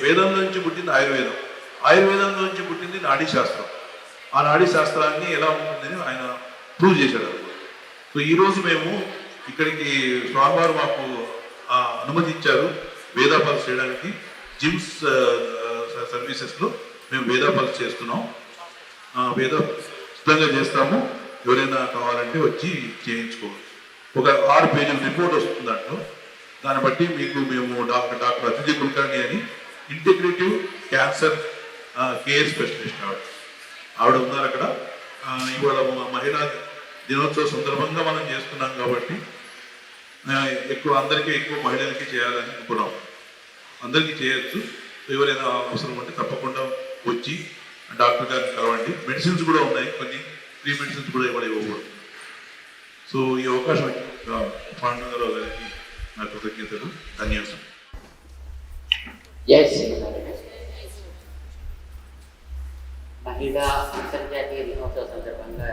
వేదంలో నుంచి పుట్టింది ఆయుర్వేదం, ఆయుర్వేదంలో నుంచి పుట్టింది నాడీ శాస్త్రం. ఆ నాడీ శాస్త్రాన్ని ఎలా ఉంటుందని ఆయన ప్రూవ్ చేశాడు. సో ఈరోజు మేము ఇక్కడికి స్వామివారు మాకు అనుమతి ఇచ్చారు వేదాపాలు చేయడానికి. జిమ్స్ సర్వీసెస్లో మేము వేదాపాలు చేస్తున్నాం, సిద్ధంగా చేస్తాము. ఎవరైనా కావాలంటే వచ్చి చేయించుకోవచ్చు. ఒక 6 పేజీల రిపోర్ట్ వస్తుంది దాంట్లో. దాన్ని బట్టి మీకు మేము డాక్టర్ అతిథి కులకర్ణి అని ఇంటిగ్రేటివ్ క్యాన్సర్ కేర్ స్పెషలిస్ట్ ఆవిడ ఉన్నారు అక్కడ. ఇవాళ మహిళా దినోత్సవ సందర్భంగా మనం చేస్తున్నాం కాబట్టి అందరికీ ఎక్కువ మహిళలకి చేయాలని అనుకున్నాం. అందరికీ చేయొచ్చు. ఎవరైనా అవసరం ఉంటే తప్పకుండా వచ్చి డాక్టర్ గారిని కలవండి. మెడిసిన్స్ కూడా ఉన్నాయి, కొన్ని ఫ్రీ మెడిసిన్స్ కూడా ఇవ్వకూడదు. సో ఈ అవకాశం పాండురంగారావు గారికి నా కృతజ్ఞతలు, ధన్యవాదాలు. మహిళా అంతర్జాతీయ దినోత్సవ సందర్భంగా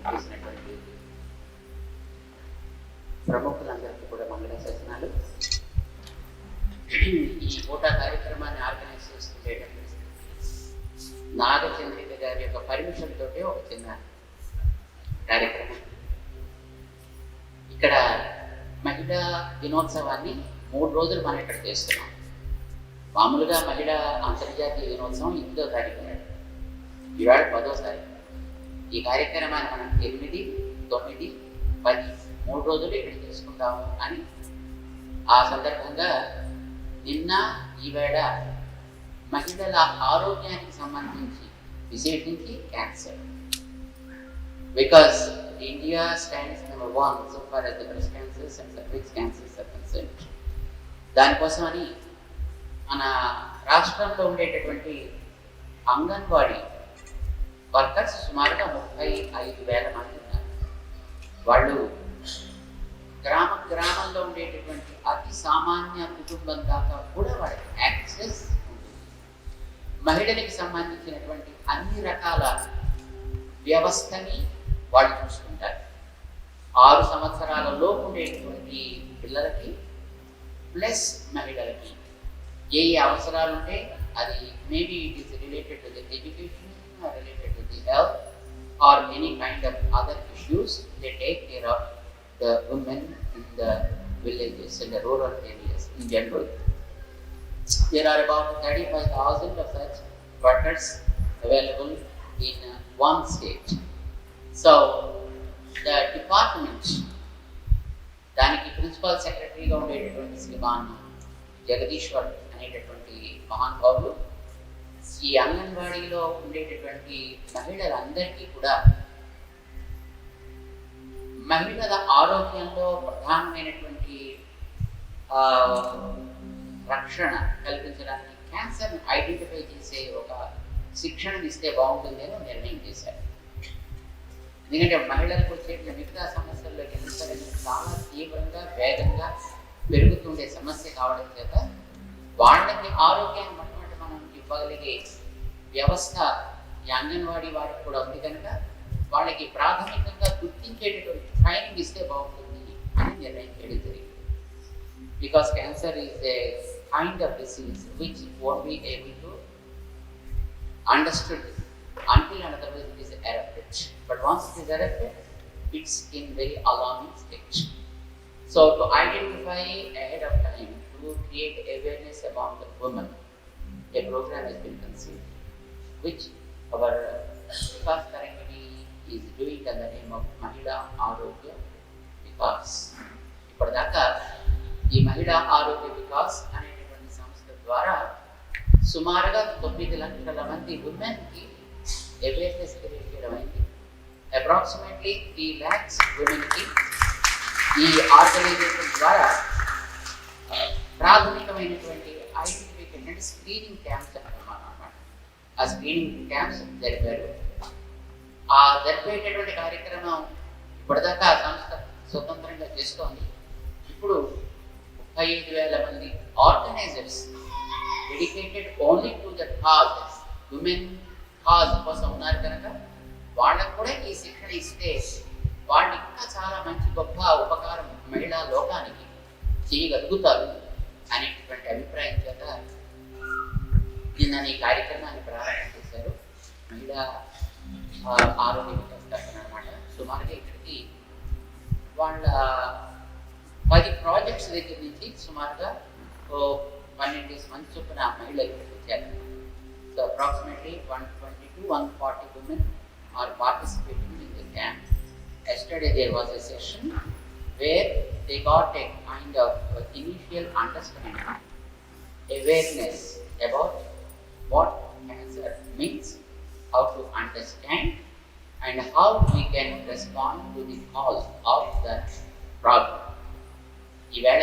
చేసినటువంటి ప్రముఖులందరికీ కూడా మంగళాశాసనాలు. ఈ పూటా కార్యక్రమాన్ని ఆర్గనైజ్ చేసుకునేటప్పుడు నాగచంద్రిక గారి యొక్క పర్మిషన్ తోటి ఒక చిన్న కార్యక్రమం. ఇక్కడ మహిళా దినోత్సవాన్ని 3 రోజులు మనం ఇక్కడ చేస్తున్నాం. మామూలుగా మహిళా అంతర్జాతీయ దినోత్సవం 8వ తారీఖు, ఇవాళ 10వ తారీఖు. ఈ కార్యక్రమాన్ని మనం 8, 9, 10 3 రోజులు ఇక్కడ చేసుకుంటాము అని ఆ సందర్భంగా నిన్న ఈవేళ మహిళల ఆరోగ్యానికి సంబంధించి విశేషించి cancer, because India stands number 1 so far as the breast cancers and cervix cancers are concerned. దానికోసమని మన రాష్ట్రంలో ఉండేటటువంటి అంగన్వాడీ వర్కర్స్ సుమారుగా 35,000 మంది ఉన్నారు. వాళ్ళు గ్రామంలో ఉండేటటువంటి అతి సామాన్య కుటుంబం దాకా కూడా వాళ్ళకి యాక్సెస్ ఉంటుంది. మహిళలకు సంబంధించినటువంటి అన్ని రకాల వ్యవస్థని వాళ్ళు చూసుకుంటారు. 6 సంవత్సరాల లోపు ఉండేటువంటి పిల్లలకి ప్లస్ మహిళలకి ఏ అవసరాలు ఉంటే అది maybe it is related to the education, related to the health or any kind of other issues, they take care of the women in the villages and the rural areas in general. There are about 35,000 of such workers available in one state. So the department, దానికి principal సెక్రటరీగా ఉండేటటువంటి శ్రీమాన్ జగదీశ్వర్ అనేటటువంటి మహానుభావులు ఈ అంగన్వాడీలో ఉండేటటువంటి మహిళలందరికీ కూడా మహిళల ఆరోగ్యంలో ప్రధానమైనటువంటి రక్షణ కల్పించడానికి క్యాన్సర్ని ఐడెంటిఫై చేసే ఒక శిక్షణను ఇస్తే బాగుంటుంది అని నిర్ణయం చేశారు. ఎందుకంటే మహిళలకు వచ్చేటువంటి మిగతా సమస్యల్లో క్యాన్సర్ అనేది చాలా తీవ్రంగా వేగంగా పెరుగుతుండే సమస్య కావడం చేత వాళ్ళకి ఆరోగ్యాన్ని మొట్టమొదటి మనం ఇవ్వగలిగే వ్యవస్థ ఈ అంగన్వాడీ వారికి కూడా ఉంది కనుక వాళ్ళకి ప్రాథమికంగా గుర్తించేటటువంటి ట్రైనింగ్ ఇస్తే బాగుంటుంది అని నిర్ణయం చేయడం జరిగింది. Because cancer is a kind of disease which won't be able to understood until and otherwise it is erupted. But once it is erupted, it's in very alarming stage. So to identify ahead of time, to create awareness among the women, a program has been conceived, which our Vikas Tarangani is doing in the name of Mahila Arogya Vikas. ఇప్పటిదాకా ఈ మహిళా ఆరోగ్య వికాస్ అనేటటువంటి సంస్థ ద్వారా సుమారుగా 9 లక్షల మంది ఉమెన్కి అవేర్నెస్ క్రియేట్ చేయడం అయింది. అప్రాక్సిమేట్లీ 3 lakhs ఉమెన్కి ఈ ఆర్గనైజేషన్ ద్వారా ప్రాథమికమైనటువంటి ఐడెంటిఫికేషన్ అంటే స్క్రీనింగ్ క్యాంప్స్ అన్నమాట. ఆ స్క్రీనింగ్ క్యాంప్స్ జరిపారు. ఆ జరిపేటటువంటి కార్యక్రమం ఇప్పటిదాకా ఆ సంస్థ స్వతంత్రంగా చేస్తోంది. ఇప్పుడు 35,000 మంది organisers dedicated only to the cause, women cause కోసం ఉన్నారు కనుక వాళ్ళకు కూడా ఈ శిక్షణ ఇస్తే వాళ్ళు ఇంకా చాలా మంచి గొప్ప ఉపకారం మహిళా లోకానికి చేయగలుగుతారు అనేటువంటి అభిప్రాయం చేత నిన్న ఈ కార్యక్రమాన్ని ప్రారంభం చేశారు మహిళా ఆరోగ్య వికాస్ తరఫున అనమాట. సుమారుగా ఇక్కడికి వాళ్ళ 10 ప్రాజెక్ట్స్ దగ్గర నుంచి సుమారుగా 12 మంది చొప్పున మహిళలు ఇక్కడికి వచ్చారు. So approximately 120 to 140 women are participating in the camp. Yesterday there was a session where they got a kind of initial understanding, awareness about what cancer means, how to understand, and how we can respond to the cause of that problem. ఈవేళ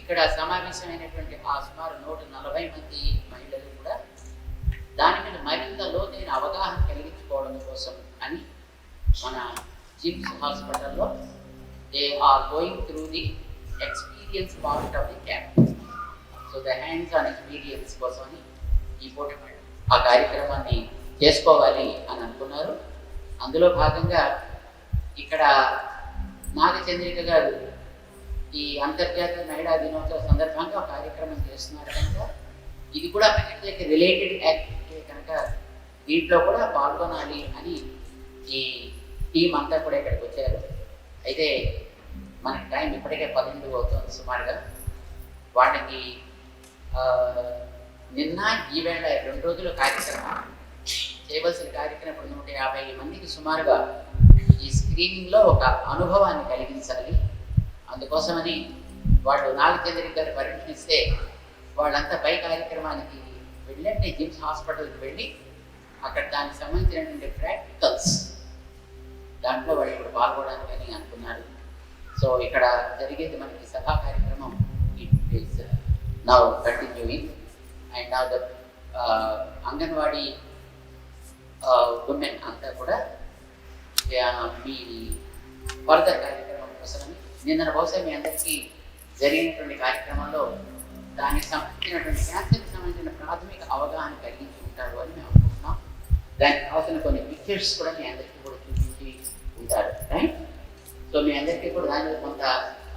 ఇక్కడ సమావేశమైనటువంటి ఆ సుమారు 140 మంది మహిళలు కూడా దాని మీద మరింత లోతైన అవగాహన కలిగించుకోవడం కోసం అని మన జిమ్స్ హాస్పిటల్లో they are going through the experience part of the camp. So the hands on experience కోసమని ఈ పూట ఆ కార్యక్రమాన్ని చేసుకోవాలి అని అనుకున్నారు. అందులో భాగంగా ఇక్కడ నాగచంద్రిక గారు ఈ అంతర్జాతీయ మహిళా దినోత్సవ సందర్భంగా ఒక కార్యక్రమం చేస్తున్నారు కనుక ఇది కూడా మహిళలకి రిలేటెడ్ యాక్టివిటీ కనుక దీంట్లో కూడా పాల్గొనాలి అని ఈ టీం అంతా కూడా ఇక్కడికి వచ్చారు. అయితే మనకి టైం ఇప్పటికే 12 అవుతుంది సుమారుగా. వాళ్ళకి నిన్న ఈవేళ 2 రోజుల కార్యక్రమం చేయవలసిన కార్యక్రమం ఇప్పుడు 150 మందికి సుమారుగా ఈ స్క్రీనింగ్లో ఒక అనుభవాన్ని కలిగించాలి. అందుకోసమని వాళ్ళు నాగచంద్రిక గారు పర్మిషన్ ఇస్తే వాళ్ళంతా పై కార్యక్రమానికి వెళ్ళండి జిమ్స్ హాస్పిటల్కి వెళ్ళి అక్కడ దానికి సంబంధించినటువంటి ప్రాక్టికల్స్ దాంట్లో వాళ్ళు ఇప్పుడు పాల్గొనడానికి అనుకున్నారు. సో ఇక్కడ జరిగేది మనకి సభా కార్యక్రమం it is now continuing and now the anganwadi women అంతా కూడా మీ ఫర్దర్ కార్యక్రమం కోసమని నిన్న బహుశా మీ అందరికీ జరిగినటువంటి కార్యక్రమంలో దానికి సంబంధించినటువంటి క్యాన్సర్కి సంబంధించిన ప్రాథమిక అవగాహన కలిగించి ఉంటారు అని మేము అనుకుంటున్నాం. దానికి కావాల్సిన కొన్ని పిక్చర్స్ కూడా మీ అందరికీ కూడా చూపించి ఉంటారు రైట్. సో మీ అందరికీ కూడా దాని మీద కొంత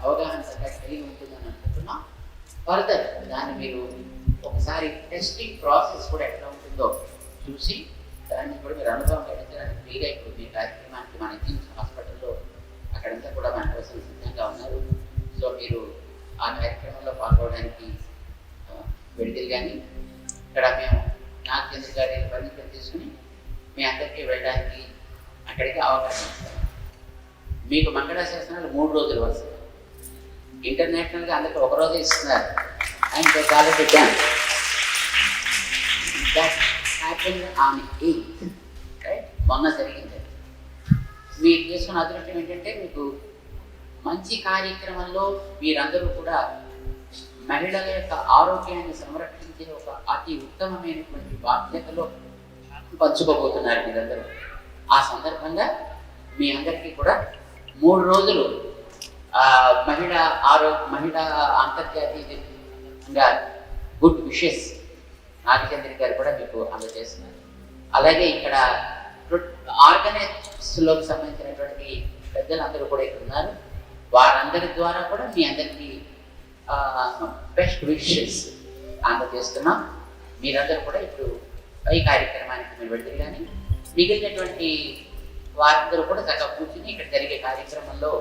అవగాహన కలిగి ఉంటుందని అనుకుంటున్నాం. ఫర్దర్ దాన్ని మీరు ఒకసారి టెస్టింగ్ ప్రాసెస్ కూడా ఎట్లా ఉంటుందో చూసి దాన్ని కూడా మీరు అనుభవం గడించడానికి ఫ్రీగా ఇప్పుడు మీ కార్యక్రమానికి మన జిమ్స్ హాస్పిటల్లో అక్కడంతా కూడా మన కోసం సిద్ధంగా ఉన్నారు. సో మీరు ఆ కార్యక్రమంలో పాల్గొనడానికి వెళ్తే కానీ ఇక్కడ మేము నాగచంద్ర గారి పర్మిషన్ తీసుకుని మీ అందరికీ వెళ్ళడానికి అక్కడికి అవకాశం ఇస్తాం. మీకు మంగళాశాసనాలు 3 రోజులు వస్తాయి. ఇంటర్నేషనల్గా అందరికీ 1 రోజే ఇస్తున్నారు. And already done that happen on 8th right. మొన్న జరిగింది. మీరు చేసుకున్న అదృష్టం ఏంటంటే మీకు మంచి కార్యక్రమంలో మీరందరూ కూడా మహిళల యొక్క ఆరోగ్యాన్ని సంరక్షించే ఒక అతి ఉత్తమమైనటువంటి బాధ్యతలో పంచుకోబోతున్నారు మీరందరూ. ఆ సందర్భంగా మీ అందరికీ కూడా 3 రోజులు మహిళా అంతర్జాతీయంగా గుడ్ విషెస్ నాగచంద్రి గారు కూడా మీకు అందజేస్తున్నారు. అలాగే ఇక్కడ ఆర్గనైజర్స్లోకి సంబంధించినటువంటి పెద్దలందరూ కూడా ఇక్కడ ఉన్నారు. వారందరి ద్వారా కూడా మీ అందరికీ బెస్ట్ విషెస్ అందజేస్తున్నాం. మీరందరూ కూడా ఇప్పుడు పై కార్యక్రమానికి మీరు వెళ్తారు కానీ మిగిలినటువంటి వారందరూ కూడా చక్కగా కూర్చుని ఇక్కడ జరిగే కార్యక్రమంలో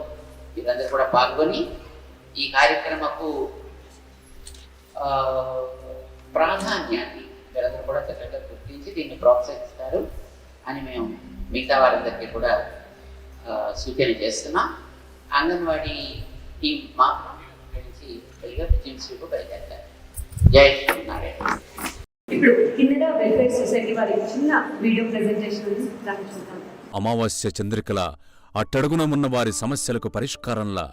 మీరందరూ కూడా పాల్గొని ఈ కార్యక్రమకు ప్రాధాన్యాన్ని మీరందరూ కూడా చక్కగా గుర్తించి దీన్ని ప్రోత్సహిస్తారు అని మేము మిగతా వారందరికీ కూడా సూచన చేస్తున్నాం. అంగన్వాడీ టీం మాత్రం కలిసి జిమ్స్ బయలుదేరారు. జై శ్రీనారాయణ. ఇప్పుడు కిన్నెర వెల్ఫేర్ సొసైటీ వారి చిన్న వీడియో ప్రెజెంటేషన్ దాన్ని చూద్దాం. అమావాస్య చంద్రికల అట్టడుగున ఉన్న వారి సమస్యలకు పరిష్కారంలా,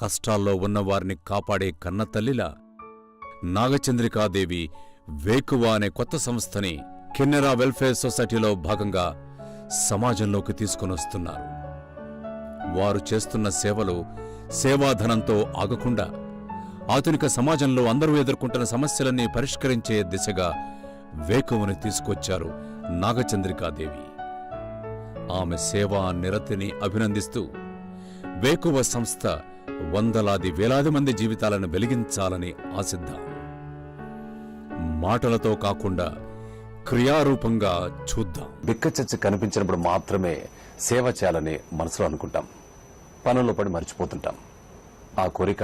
కష్టాల్లో ఉన్నవారిని కాపాడే కన్నతల్లిలా నాగచంద్రికాదేవి వేకువ అనే కొత్త సంస్థని కిన్నెర వెల్ఫేర్ సొసైటీలో భాగంగా సమాజంలోకి తీసుకొనొస్తున్నారు. వారు చేస్తున్న సేవలు సేవాధనంతో ఆగకుండా ఆధునిక సమాజంలో అందరూ ఎదుర్కొంటున్న సమస్యలన్నీ పరిష్కరించే దిశగా వేకువని తీసుకొచ్చారు నాగచంద్రికాదేవి. ఆమె సేవా నిరతిని అభినందిస్తూ వేకువ సంస్థ వందలాది వేలాది మంది జీవితాలను వెలిగించాలని ఆశిద్దాం. మాటలతో కాకుండా క్రియారూపంగా చూద్దాం. బిక్కచచ్చి కనిపించినప్పుడు మాత్రమే సేవ చేయాలని మనసులో అనుకుంటాం. పనుల్లో పడి మర్చిపోతుంటాం. ఆ కోరిక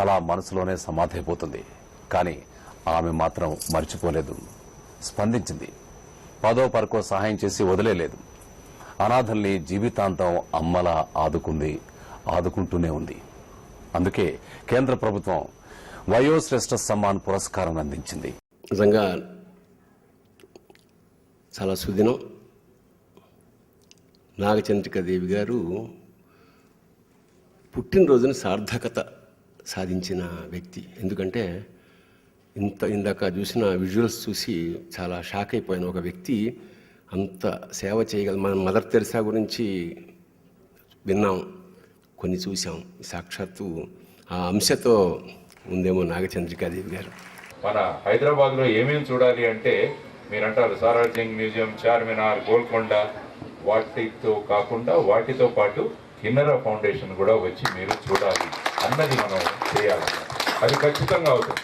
అలా మనసులోనే సమాధైపోతుంది. కానీ ఆమె మాత్రం మర్చిపోలేదు, స్పందించింది. పదో పరకో సహాయం చేసి వదిలేలేదు. అనాథల్ని జీవితాంతం అమ్మలా ఆదుకుంది, ఆదుకుంటూనే ఉంది. అందుకే కేంద్ర ప్రభుత్వం వయోశ్రేష్ఠ సమ్మాన్ పురస్కారం అందించింది. నిజంగా చాలా సుదినం. నాగచంద్రికాదేవి గారు పుట్టినరోజున సార్థకత సాధించిన వ్యక్తి. ఎందుకంటే ఇందాక చూసిన విజువల్స్ చూసి చాలా షాక్ అయిపోయిన ఒక వ్యక్తి అంత సేవ చేయగల. మనం మదర్ తెరిసా గురించి విన్నాం, కొన్ని చూసాం. సాక్షాత్తు ఆ అంశతో ఉందేమో నాగచంద్రికాదేవి గారు. మన హైదరాబాద్లో ఏమేమి చూడాలి అంటే మీరంటారు సాలార్జంగ్ మ్యూజియం, చార్మినార్, గోల్కొండ, వాటితో కాకుండా వాటితో పాటు కిన్నెర ఫౌండేషన్ కూడా వచ్చి మీరు చూడాలి అన్నది మనం చేయాలి. అది ఖచ్చితంగా అవుతుంది.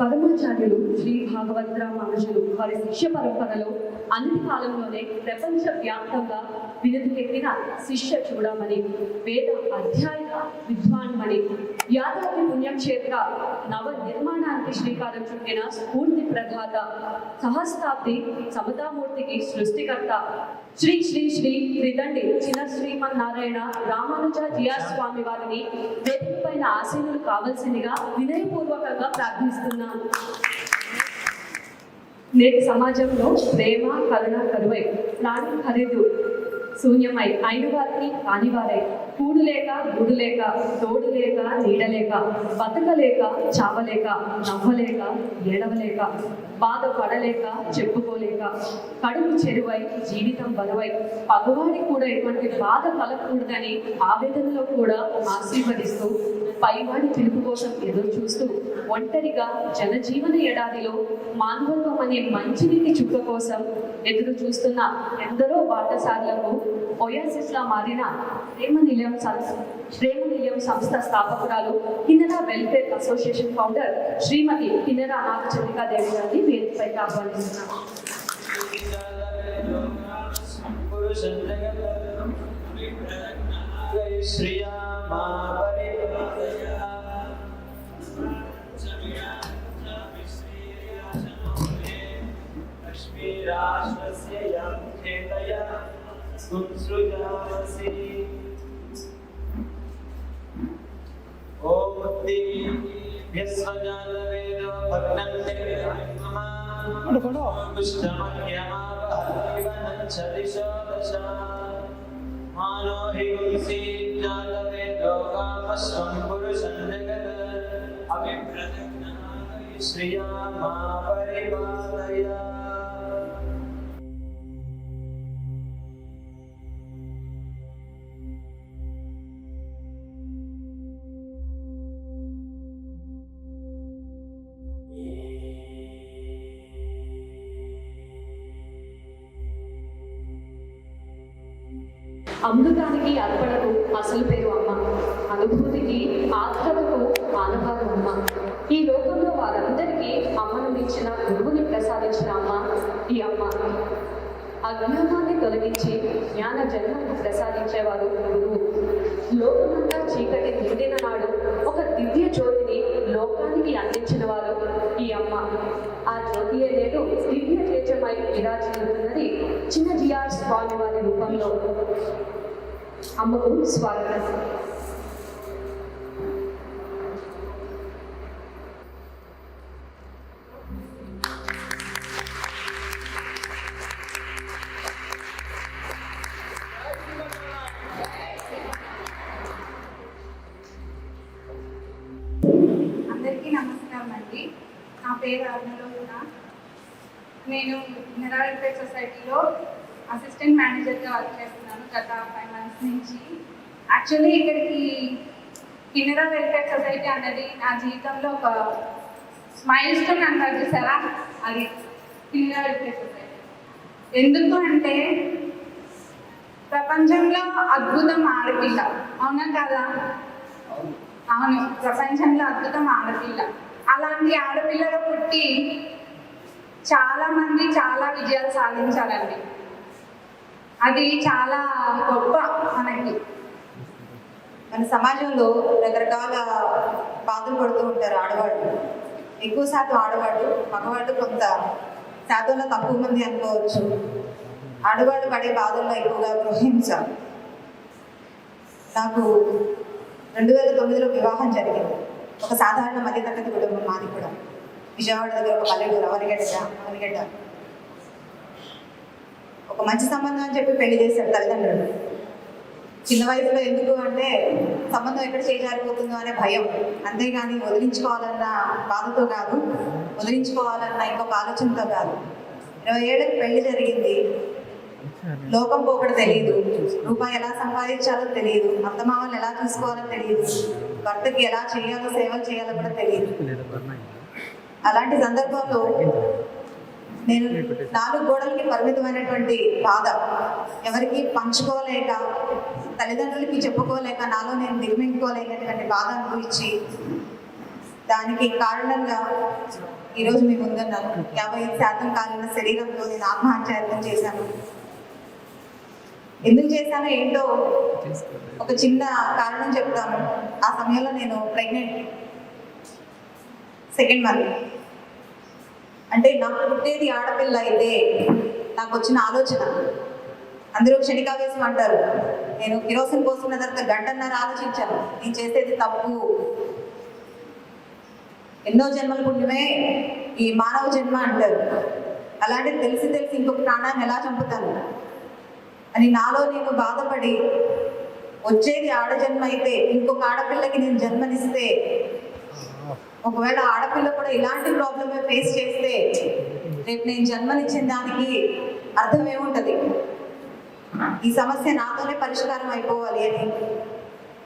పరమాచార్యులు శ్రీ భాగవతరామ మహర్షులు వారి శిష్య పరంపరలో అన్ని కాలంలోనే ప్రపంచ వ్యాప్తంగా వినుదికెక్కిన శిష్య చూడమని, వేద అధ్యాయ విద్వాన్మణి, యాదాద్రి పుణ్యక్షేత్ర నవ నిర్మాణానికి శ్రీకారం చుట్టిన స్ఫూర్తి ప్రదాత, సహస్రాబ్ది సమతామూర్తికి సృష్టికర్త, శ్రీ శ్రీ శ్రీ త్రిదండి చిన్న శ్రీమన్నారాయణ రామానుజాచార్య స్వామి వారిని వేదిక పైన ఆసీనులు కావాల్సిందిగా వినయపూర్వకంగా ప్రార్థిస్తున్నాను. నేటి సమాజంలో ప్రేమ కరుణ కరువై, ప్రాణం ఖరీదు శూన్యమై, అయిన వారికి కానివారై, కూడు లేక గూడు లేక, తోడు లేక నీడలేక, బతకలేక చావలేక, నవ్వలేక ఏడవలేక, బాధపడలేక చెప్పుకోలేక, కడుపు చెరువై జీవితం బరువై, పగవాడికి కూడా ఎటువంటి బాధ కలగకూడదని ఆవేదనలో కూడా ఆశీర్వదిస్తూ, పైవాడి పిలుపు కోసం ఎదురు చూస్తూ, ఒంటరిగా జనజీవన ఎడారిలో మానవత్వం అనే మంచినీటి చుక్క కోసం ఎదురు చూస్తున్న ఎందరో బాటసార్లకు ఒయాసిస్లా మారిన శ్రేమ నిలయం సంస్థ స్థాపకురాలు, కిన్నెర వెల్ఫేర్ అసోసియేషన్ ఫౌండర్ శ్రీమతి కిన్నెర నాగచంద్రికాదేవి గారిని వేదికపైకి ఆహ్వానిస్తున్నాను. అమృతానికి అర్పణకు అసలు పేరు అమ్మ, అనుభూతికి ఆత్మకు ఆనవారు అమ్మ. ఈ లోకంలో వారందరికీ అమ్మను మించిన గురువుని ప్రసాదించిన అమ్మ ఈ అమ్మ. అజ్ఞానాన్ని తొలగించి జ్ఞాన జన్మను ప్రసాదించేవారు గురువు. లోకమంతా చీకటి నిండిన నాడు ఒక దివ్య జ్యోతిని లోకానికి అందించిన వారు ఈ అమ్మ. ఆ జ్యోతియే నేడు దివ్య తేజమై విరాజిల్లుతున్నది చిన్నజీఆర్ స్వామి వారి రూపంలో. అమ్మకు స్వాగతం. అందరికీ నమస్కారం అండి. నా పేరు అరుణలోచన. నేను కిన్నెర వెల్ఫేర్ సొసైటీలో అసిస్టెంట్ మేనేజర్గా వర్క్ చేస్తున్నాను గత 5 months నుంచి. యాక్చువల్లీ ఇక్కడికి కిన్నెర వెల్ఫేర్ సొసైటీ అన్నది నా జీవితంలో ఒక మైల్ స్టోన్ అంటారు చూసారా, అది కిన్నెర వెల్ఫేర్ సొసైటీ. ఎందుకు అంటే ప్రపంచంలో అద్భుతం ఆడపిల్ల, అవునా కదా? అవును, ప్రపంచంలో అద్భుతం ఆడపిల్ల. అలాంటి ఆడపిల్లలు పుట్టి చాలామంది చాలా విజయాలు సాధించాలండి. అది చాలా గొప్ప మనకి. మన సమాజంలో రకరకాల బాధలు పడుతూ ఉంటారు ఆడవాళ్ళు. ఎక్కువ శాతం ఆడవాళ్ళు, మగవాళ్ళు కొంత శాతంలో తక్కువ మంది అనుకోవచ్చు. ఆడవాళ్ళు పడే బాధల్లో ఎక్కువగా గృహింస. నాకు 2009లో వివాహం జరిగింది. ఒక సాధారణ మధ్యతరగతి కుటుంబం మాది కూడా. విజయవాడ దగ్గర ఒక పల్లెటూరు అవనిగడ్డ. ఒక మంచి సంబంధం అని చెప్పి పెళ్లి చేశారు తల్లిదండ్రులు. చిన్న వయసులో ఎందుకు అంటే సంబంధం ఎక్కడ చేజారిపోతుందో అనే భయం, అంతేగాని వదిలించుకోవాలన్న బాధతో కాదు, వదిలించుకోవాలన్న ఇంకొక ఆలోచనతో కాదు. 20 ఏళ్ళకి పెళ్లి జరిగింది. లోకం పోకడ తెలియదు, రూపాయి ఎలా సంపాదించాలో తెలియదు, అత్తమామలు ఎలా చూసుకోవాలో తెలియదు, భర్తకి ఎలా చేయాలో సేవలు చేయాలో కూడా తెలియదు. అలాంటి సందర్భంలో నేను 4 గోడలకి పరిమితమైనటువంటి బాధ, ఎవరికి పంచుకోలేక, తల్లిదండ్రులకి చెప్పుకోలేక, నాలో నేను దిగ్మించుకోలేనటువంటి బాధ అనుభవించి, దానికి కారణంగా ఈరోజు మీ ముందున్నాను. 55% కాలిన శరీరంతో నేను ఆత్మహత్యాయత్నం చేశాను. ఎందుకు చేశానో ఏంటో ఒక చిన్న కారణం చెప్తాను. ఆ సమయంలో నేను ప్రెగ్నెంట్, 2nd మంత్. అంటే నాకు పుట్టేది ఆడపిల్ల అయితే నాకు వచ్చిన ఆలోచన, అందరూ క్షణికావేశం అంటారు. నేను కిరోసిన్ పోసుకున్న తర్వాత 1.5 గంటన్నర ఆలోచించాను, నేను చేసేది తప్పు, ఎన్నో జన్మల పుణ్యమే ఈ మానవ జన్మ అంటారు. అలాంటి తెలిసి ఇంకొక ప్రాణాన్ని ఎలా చంపుతాను అని నాలో నేను బాధపడి, వచ్చేది ఆడజన్మ అయితే ఇంకొక ఆడపిల్లకి నేను జన్మనిస్తే, ఒకవేళ ఆడపిల్ల కూడా ఇలాంటి ప్రాబ్లమే ఫేస్ చేస్తే రేపు నేను జన్మనిచ్చిన దానికి అర్థం ఏముంటుంది? ఈ సమస్య నాతోనే పరిష్కారం అయిపోవాలి అని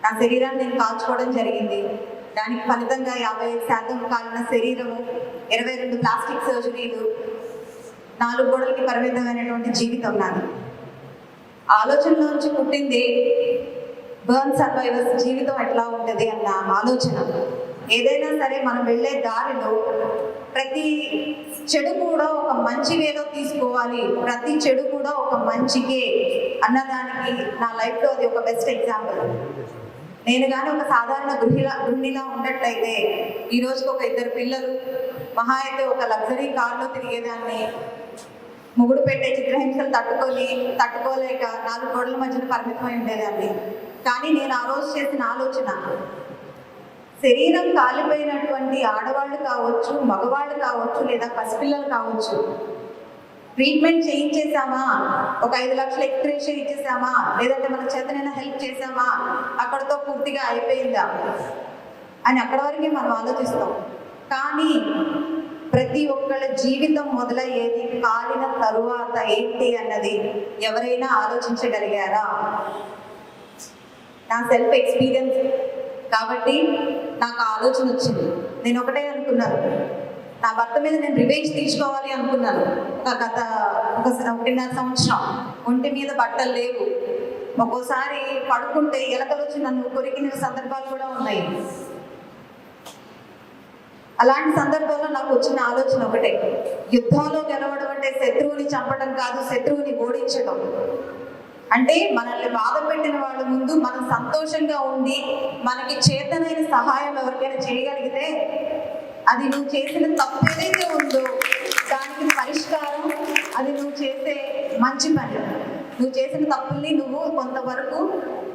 నా శరీరాన్ని నేను కాల్చుకోవడం జరిగింది. దానికి ఫలితంగా 55% కాలిన శరీరము, 22 ప్లాస్టిక్ సర్జరీలు, 4 గోడలకి పరిమితమైనటువంటి జీవితం నాది. ఆలోచనలోంచి పుట్టింది బర్న్ సర్వైవర్స్ జీవితం ఎట్లా ఉంటుంది అన్న ఆలోచన. ఏదైనా సరే మనం వెళ్ళే దారిలో ప్రతి చెడు కూడా ఒక మంచి వేలో తీసుకోవాలి, ప్రతి చెడు కూడా ఒక మంచికే అన్నదానికి నా లైఫ్లో అది ఒక బెస్ట్ ఎగ్జాంపుల్. నేను కానీ ఒక సాధారణ గృహిణిలా ఉన్నట్లయితే ఈ రోజుకి ఒక 2 పిల్లలు, మహా అయితే ఒక లగ్జరీ కార్లో తిరిగేదాన్ని, మొగుడు పెట్టే చిత్రహింసలు తట్టుకోలేక 4 గోడల మధ్యన పరిమితమై ఉండేదాన్ని. కానీ నేను ఆ రోజు చేసిన ఆలోచన, శరీరం కాలిపోయినటువంటి ఆడవాళ్ళు కావచ్చు, మగవాళ్ళు కావచ్చు, లేదా పసిపిల్లలు కావచ్చు, ట్రీట్మెంట్ చేయించేసామా, ఒక 5 లక్షల ఎక్స్‌గ్రేషియా ఇచ్చేసామా, లేదంటే మన చేతనైనా హెల్ప్ చేసామా, అక్కడతో పూర్తిగా అయిపోయిందా అని అక్కడ వరకే మనం ఆలోచిస్తాం. కానీ ప్రతి ఒక్కళ్ళ జీవితం మొదలయ్యేది కాలిన తరువాత ఏంటి అన్నది ఎవరైనా ఆలోచించగలిగారా? నా సెల్ఫ్ ఎక్స్పీరియన్స్ కాబట్టి నాకు ఆలోచన వచ్చింది. నేను ఒకటే అనుకున్నాను, నా భర్త మీద నేను రివెంజ్ తీసుకోవాలి అనుకున్నాను. గత 1.5 సంవత్సరం ఒంటి మీద బట్టలు లేవు, ఒక్కోసారి పడుకుంటే ఎలకలు వచ్చి నన్ను కొరికిన సందర్భాలు కూడా ఉన్నాయి. అలాంటి సందర్భంలో నాకు వచ్చిన ఆలోచన ఒకటే, యుద్ధంలో గెలవడం అంటే శత్రువుని చంపడం కాదు, శత్రువుని ఓడించడం. అంటే మనల్ని బాధ పెట్టిన వాళ్ళ ముందు మనం సంతోషంగా ఉండి మనకి చేతనైన సహాయం ఎవరికైనా చేయగలిగితే అది నువ్వు చేసిన తప్పు ఏదైతే ఉందో దానికి పరిష్కారం, అది నువ్వు చేసే మంచి పని. నువ్వు చేసిన తప్పుల్ని నువ్వు కొంతవరకు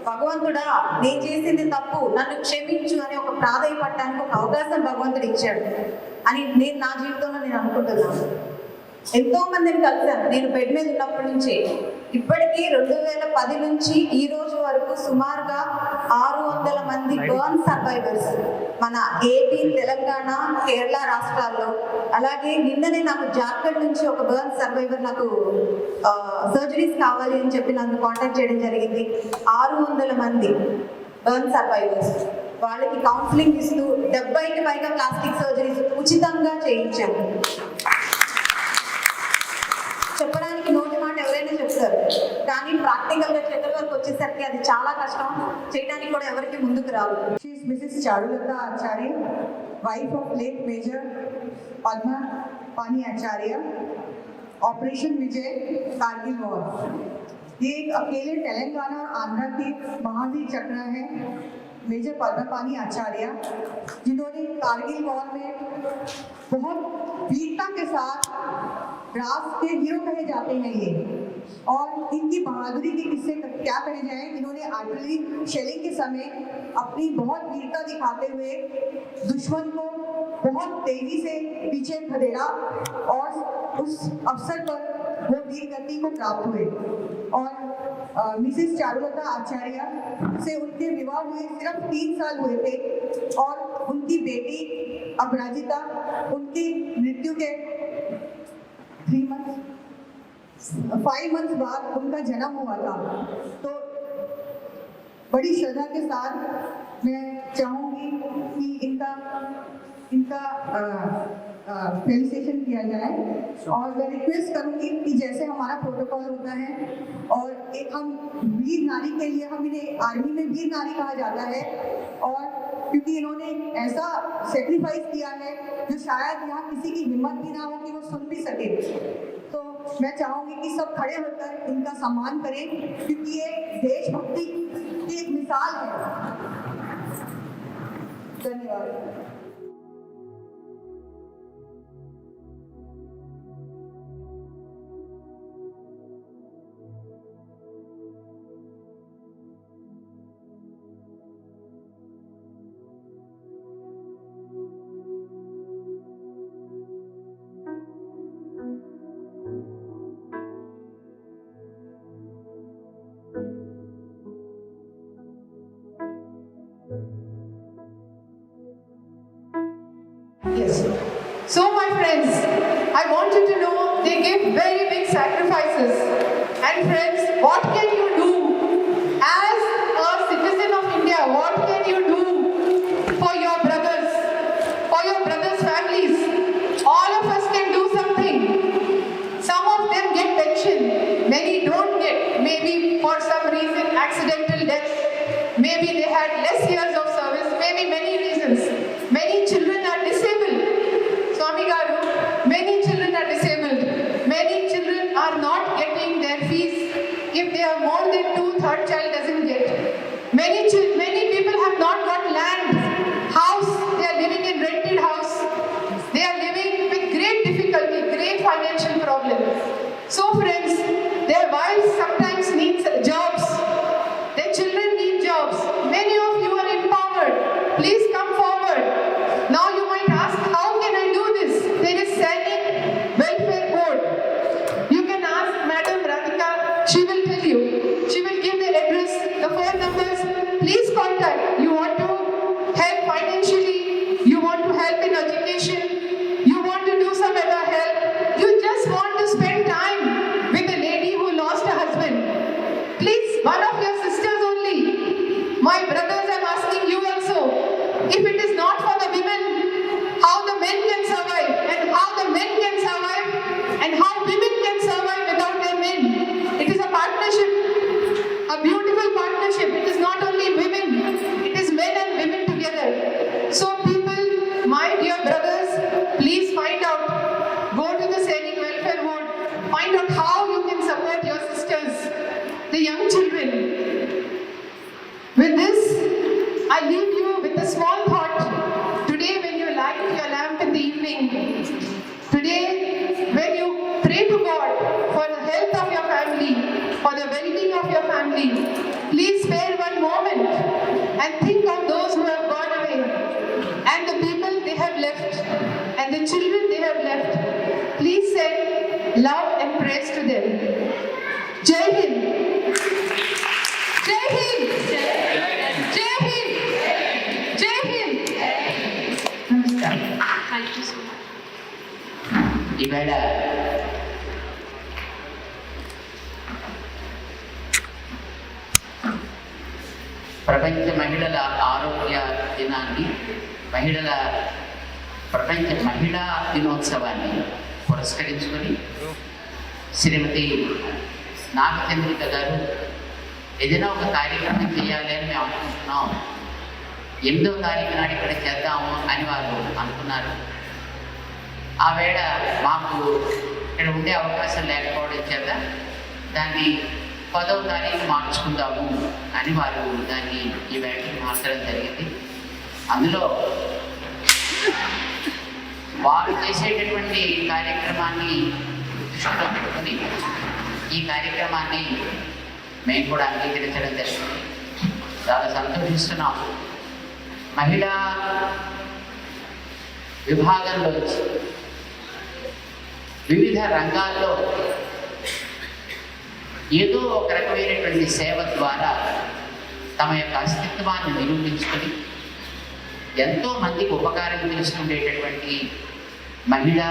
భగవంతుడా నేను చేసింది తప్పు నన్ను క్షమించు అని ఒక ప్రాధాయపడటానికి ఒక అవకాశం భగవంతుడు ఇచ్చాడు అని నేను నా జీవితంలో నేను అనుకుంటున్నాను. ఎంతో మందిని కలిసాను నేను బెడ్ మీద ఉన్నప్పటి నుంచి. ఇప్పటికీ 2010 నుంచి ఈ రోజు వరకు సుమారుగా 600 మంది బర్న్ సర్వైవర్స్ మన ఏపీ, తెలంగాణ, కేరళ రాష్ట్రాల్లో, అలాగే నిన్ననే నాకు జార్ఖండ్ నుంచి ఒక బర్న్ సర్వైవర్ నాకు సర్జరీస్ కావాలి అని చెప్పి నన్ను కాంటాక్ట్ చేయడం జరిగింది. 600 మంది బర్న్ సర్వైవర్స్, వాళ్ళకి కౌన్సిలింగ్ ఇస్తూ 70కి పైగా ప్లాస్టిక్ సర్జరీస్ ఉచితంగా చేయించాము. చెప్పడానికి నోటి మాట ఎవరైనా చెప్తారు, కానీ ప్రాక్టికల్గా చేతుల వరకు వచ్చేసరికి అది చాలా కష్టం, చేయడానికి కూడా ఎవరికి ముందుకు రాదు. She is Mrs. Charulata Acharya, wife of late Major Padma Pani Acharya, operation Vijay Kargil war. ये एक अकेले तेलंगाना और आंध्र के महावीर चक्र है मेजर पद्मपानी आचार्य, जिन्होंने कारगिल वॉर में बहुत वीरता के साथ रास के हीरो कहे जाते हैं ये. और इनकी बहादुरी के किस्से क्या कहे जाए. इन्होंने आर्टिलरी शेलिंग के समय अपनी बहुत वीरता दिखाते हुए दुश्मन को बहुत तेजी से पीछे खदेड़ा और उस अवसर पर वो वीर गति को प्राप्त हुए. और मिसेस चारुलता आचार्य से उनके विवाह हुए सिर्फ 3 साल हुए थे और उनकी बेटी अपराजिता उनकी मृत्यु के 5 मंथ्स बाद उनका जन्म हुआ था. तो बड़ी श्रद्धा के साथ मैं चाहूँगी कि इनका फेलिसिटेशन किया जाए. और मैं रिक्वेस्ट करूँगी कि जैसे हमारा प्रोटोकॉल होता है और एक हम वीर नारी के लिए, हम इन्हें आर्मी में वीर नारी कहा जाता है, और क्योंकि इन्होंने ऐसा सेक्रीफाइस किया है जो शायद यहाँ किसी की हिम्मत भी ना हो कि वो सुन भी सके. तो मैं चाहूँगी कि सब खड़े होकर इनका सम्मान करें, क्योंकि ये देशभक्ति की एक मिसाल है. धन्यवाद. Yes. So my friends, I want you to know they give very big sacrifices. And friends, what can you do as a citizen of India? What can you do for your brothers families? All of us can do something. Some of them get pension, many don't get, maybe for some reason accidental death, maybe they had less years of service, maybe many reasons. Many children are disabled. Swami Garu, many children are disabled. Many children are not getting their fees. If they are more than 2, third child doesn't get. Many people have not got land, house. They are living in rented house. They are living with great difficulty, great financial problems. So friends, their wives sometimes need jobs. Their children need jobs. Many of you are empowered. Please come forward. Now you might ask, how can I do this? There is Sainik Welfare Board. You can ask Madam Radhika, she will tell you. She will give the address, the phone numbers. Please contact. You want to help financially, you want to help in education, you want to do some other help, you just want to spend time with a lady who lost a husband. Please, one of your sisters only. My brothers, I'm asking you also. If it is not for the women, how the men can survive, and how the men can survive, and how women can survive without their men. It is a partnership, a beautiful partnership. It is not only women, it is men and women together. So people, my dear brothers, please find out, go to the Sainik Welfare Board, find out how you can support your sisters, the young children. With this, I leave you with a small thought. Today when you light your lamp in the evening, today when you pray to God for the health of your family, for the well-being of your family, please spare one moment and think of those who have gone away and the people they have left and the children they have left. Please send love and praise to them. Jai Hind. Jai Hind. Jai Hind. Jai Hind. Namaskar. Thank you so much. ఈవేళ ప్రపంచ మహిళల ఆరోగ్య దినాన్ని, ప్రపంచ మహిళా దినోత్సవాన్ని పురస్కరించుకొని శ్రీమతి నాగచంద్రిక గారు ఏదైనా ఒక కార్యక్రమం చేయాలి అని మేము అనుకుంటున్నాం, 8వ తారీఖు నాడు ఇక్కడ చేద్దాము అని వారు అనుకున్నారు. ఆ వేళ మాకు ఇక్కడ ఉండే అవకాశం లేకపోవడం చేత దాన్ని 10వ తారీఖు మార్చుకుందాము అని వారు దాన్ని ఈ వేళకి మార్చడం జరిగింది. అందులో వారు చేసేటటువంటి కార్యక్రమాన్ని దృష్టిలో పెట్టుకొని ఈ కార్యక్రమాన్ని మేము కూడా అంగీకరించడం జరిగింది. చాలా సంతోషిస్తున్నాం. మహిళా విభాగంలో వివిధ రంగాల్లో ఏదో ఒక రకమైనటువంటి సేవ ద్వారా తమ యొక్క అస్తిత్వాన్ని నిరూపించుకొని ఎంతో మందికి ఉపకారం చేస్తుండేటటువంటి మహిళా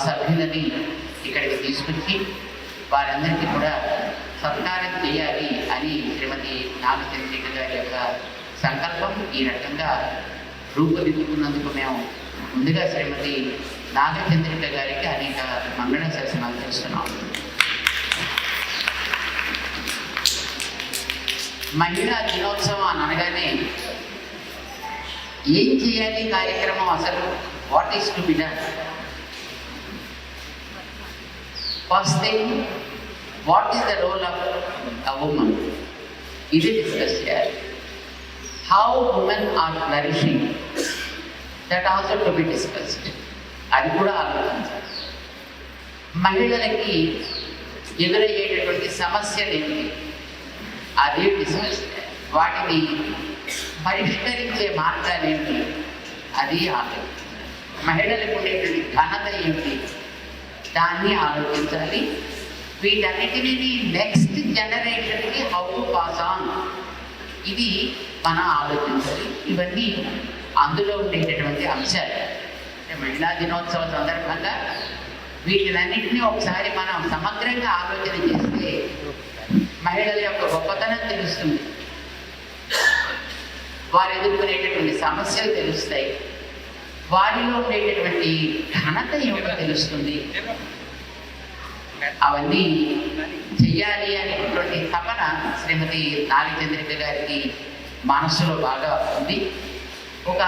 సభ్యులని ఇక్కడికి తీసుకొచ్చి వారందరికీ కూడా సత్కారం చేయాలి అని శ్రీమతి నాగచంద్రిక గారి యొక్క సంకల్పం. ఈ రకంగా రూపుదిద్దుకున్నందుకు మేము ముందుగా శ్రీమతి నాగచంద్రిక గారికి అనేక మంగళ శాసనాలు చేస్తున్నాం. మహిళా దినోత్సవం అని అనగానే ఏం చేయాలి కార్యక్రమం, అసలు what is to be done? First thing, what is the role of a women? ఇది డిస్కస్ చేయాలి. How women are flourishing, that also to be discussed. అది కూడా ఆలోచించాలి. మహిళలకి ఎదురయ్యేటటువంటి సమస్యలు ఏంటి, అది డిస్కస్ చేయాలి. వాటిని పరిష్కరించే మార్గాలు ఏంటి, అది ఆలోచించాలి. మహిళలకు ఉండేటువంటి ఘనత ఏంటి, దాన్ని ఆలోచించాలి. వీటన్నిటినీ నెక్స్ట్ జనరేషన్కి హౌ టు పాస్ ఆన్, ఇది మనం ఆలోచించాలి. ఇవన్నీ అందులో ఉండేటటువంటి అంశాలు. మహిళా దినోత్సవం సందర్భంగా వీటినన్నింటినీ ఒకసారి మనం సమగ్రంగా ఆలోచన చేస్తే మహిళల యొక్క గొప్పతనం తెలుస్తుంది, వారు ఎదుర్కొనేటటువంటి సమస్యలు తెలుస్తాయి, వారిలో ఉండేటటువంటి ఘనత ఏమిటో తెలుస్తుంది. అవన్నీ చెయ్యాలి అనేటువంటి తపన శ్రీమతి నాగచంద్రిక గారికి మనస్సులో బాగా ఉంది. ఒక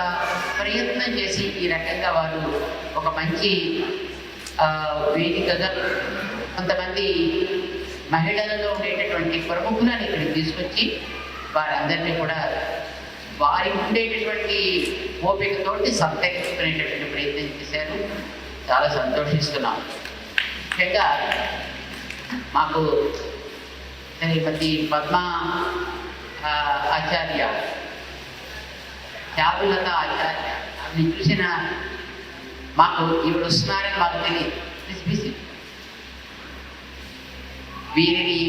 ప్రయత్నం చేసి ఈ రకంగా వారు ఒక మంచి వేదికగా కొంతమంది మహిళలలో ఉండేటటువంటి ప్రముఖులను ఇక్కడికి తీసుకొచ్చి వారందరినీ కూడా వారికి ఉండేటటువంటి ఓపికతోటి సంతరించుకునేటటువంటి ప్రయత్నం చేశారు. చాలా సంతోషిస్తున్నాం. ముఖ్యంగా మాకు శ్రీమతి పద్మా ఆచార్య, చారులత ఆచార్య, ఆమె చూసిన మాకు ఈవిడ వస్తున్నారని మాకు తెలియదు. వీరిని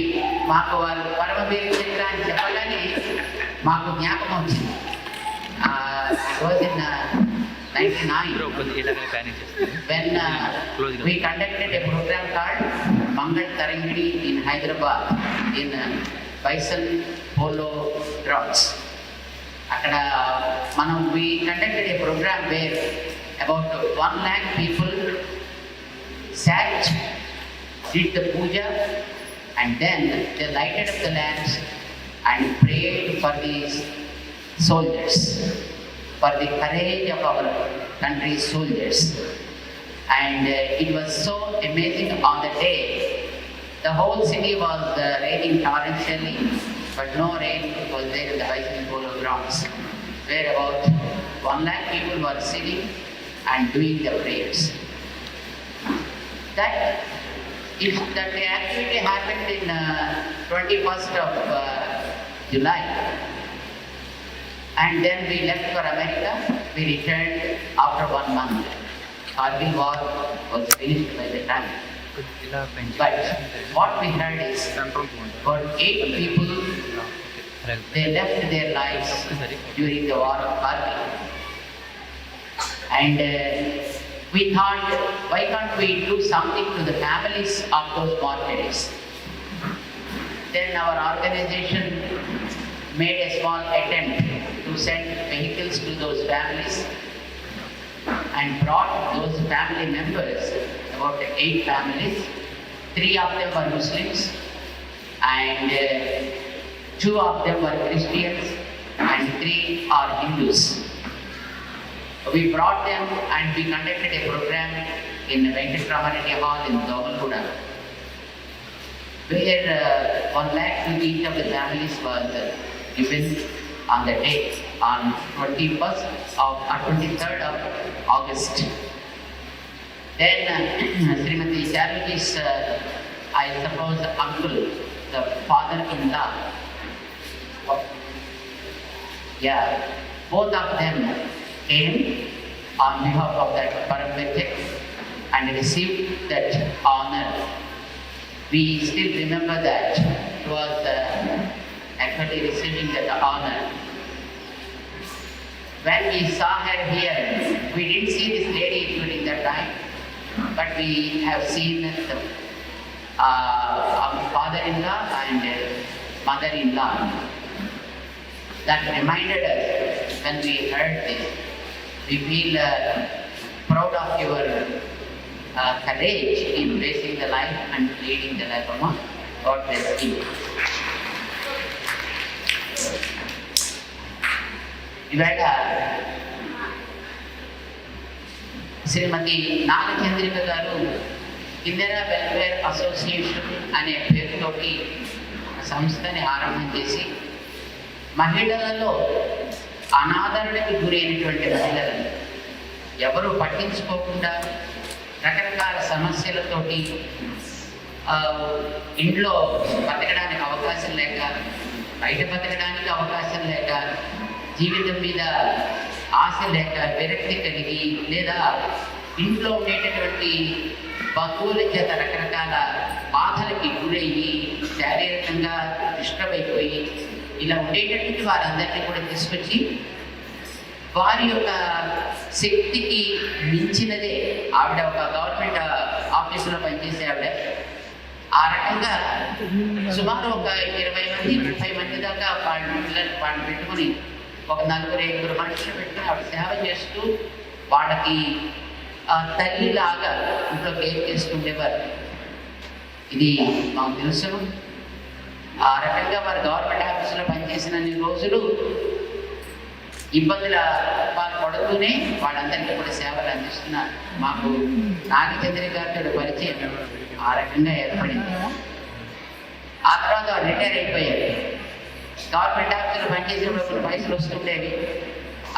మాకు వారు పరమ పేరు చంద్ర అని చెప్పగానే మాకు జ్ఞాపకం వచ్చింది. was in 99 when we conducted a program called Mangal Tarangidi in Hyderabad in Bison Polo Grounds. అక్కడ మనం we conducted a program where about 1 lakh people sat, did the puja, and then they lighted up the lamps and prayed for these soldiers, for the courage of our country's soldiers. And it was so amazing on the day. The whole city was raining torrentially, but no rain was there in the Bison Polo Grounds, where about 1 lakh people were sitting and doing the prayers. That if that activity happened in 21st of July, and then we left for America. We returned after 1 month. Kargil war was finished by the time. But what we heard is for 8 people, they left their lives during the war of Kargil. And we thought, why can't we do something to the families of those martyrs? Then our organization made a small attempt to send vehicles to those families and brought those family members, about 8 families. 3 of them were Muslims and 2 of them were Christians and 3 are Hindus. We brought them and we conducted a program in Venkatramanidya Hall in Domalguda, where 1 lakh to each of the families was given on the day, on 23rd of August. Then Srimati Charvi's, I suppose, uncle, the father-in-law, both of them came on behalf of that Paramvedik and received that honor. We still remember that it was actually receiving that honor. When we saw her here, we didn't see this lady during that time, but we have seen our father-in-law and mother-in-law. That reminded us when we heard this. We feel proud of your courage in facing the life and leading the life of one. God bless you. ఇవాళ శ్రీమతి నాగచంద్రిక గారు Indira welfare association అనే పేరుతోటి సంస్థని ఆరంభం చేసి మహిళలలో అనాదరణకు గురైనటువంటి మహిళలను ఎవరు పట్టించుకోకుండా రకరకాల సమస్యలతోటి ఇంట్లో బతకడానికి అవకాశం లేక, బయట బతకడానికి అవకాశం లేక, జీవితం మీద ఆశ లేక, విరక్తి కలిగి, లేదా ఇంట్లో ఉండేటటువంటి బంధువుల చేత రకరకాల బాధలకి గురయ్యి శారీరకంగా డిస్టర్బ్ అయిపోయి ఇలా ఉండేటటువంటి వారందరినీ కూడా తీసుకొచ్చి వారి యొక్క శక్తికి మించినదే, ఆవిడ ఒక గవర్నమెంట్ ఆఫీసులో పనిచేసే ఆవిడ, ఆ రకంగా సుమారు ఒక 20 మంది 30 మంది దాకా వాళ్ళని పెట్టుకుని ఒక 4-5 మనుషులు పెట్టుకుని ఆవిడ సేవ చేస్తూ వాళ్ళకి తల్లిలాగా ఇంట్లో కేర్ చేస్తుండేవారు. ఇది మాకు తెలుసు. ఆ రకంగా వారు గవర్నమెంట్ ఆఫీసులో పనిచేసిన రోజులు ఇబ్బందుల పడుతూనే వాళ్ళందరికీ కూడా సేవలు అందిస్తున్నారు. మాకు నాగచంద్రి గారితో పరిచయం ఆ రకంగా ఏర్పడింది. ఆ తర్వాత రిటైర్ అయిపోయారు. గవర్నమెంట్ ఆఫీసులో పనిచేసేటప్పుడు కొన్ని పైసలు వస్తుండేవి,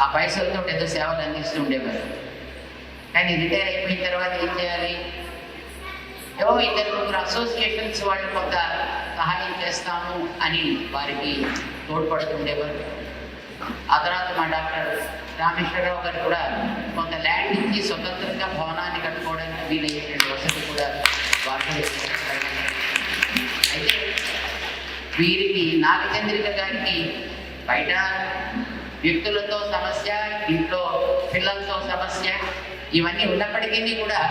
ఆ పైసలతో ఏదో సేవలు అందిస్తూ ఉండేవారు. కానీ రిటైర్ అయిపోయిన తర్వాత ఏం చేయాలి? ఏవో 2-3 అసోసియేషన్స్ వాళ్ళు కొంత సహాయం చేస్తాము అని వారికి తోడ్పడుతుండేవారు. ఆ తర్వాత మా డాక్టర్ రామేశ్వరరావు గారు కూడా కొంత ల్యాండ్ ఇచ్చి స్వతంత్రంగా భవనాన్ని కట్టుకోవడానికి వీలయ్యేటువంటి వసతి కూడా వారు. అయితే వీరికి నాగచంద్రిక గారికి బయట వ్యక్తులతో సమస్య, ఇంట్లో పిల్లలతో సమస్య ఇవన్నీ ఉన్నప్పటికీ కూడా